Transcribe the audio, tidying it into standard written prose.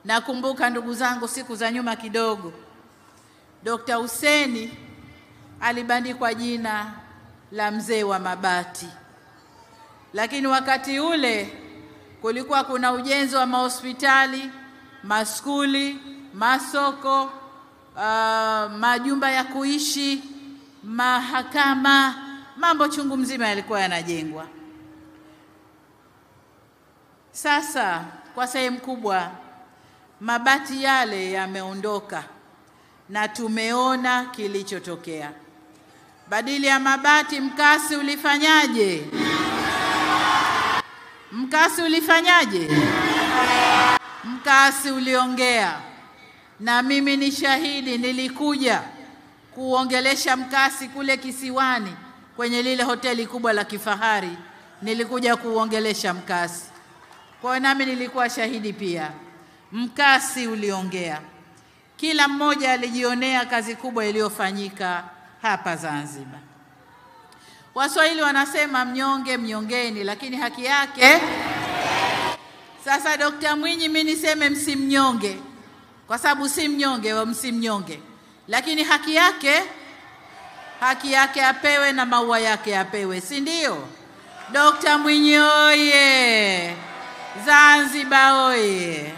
Nakumbuka ndugu zangu, siku za nyuma kidogo, Dr. Hussein alibandikwa jina la mzee wa mabati. Lakini wakati ule kulikuwa kuna ujenzi wa mahospitali, maskuli, masoko, majumba ya kuishi, mahakama, mambo chungu mzima yalikuwa yanajengwa. Sasa kwa sehemu kubwa mabati yale yameondoka na tumeona kilichotokea. Badili ya mabati, mkasi ulifanyaje? Mkasi ulifanyaje? Mkasi uliongea. Na mimi ni shahidi, nilikuja kuongelesha mkasi kule kisiwani kwenye lile hoteli kubwa la kifahari. Nilikuja kuongelesha mkasi. Kwa nami nilikuwa shahidi pia. Mkasi uliongea. Kila mmoja alijionea kazi kubwa iliyofanyika hapa Zanzibar. Waswahili wanasema mnyonge mnyongeni, lakini haki yake. Sasa Dr. Mwinyi, mimi niseme msimnyonge, kwa sababu si mnyonge, wa msimnyonge, lakini haki yake apewe na maua yake apewe, si ndio? Dr. Mwinyi oye! Zanzibar oye!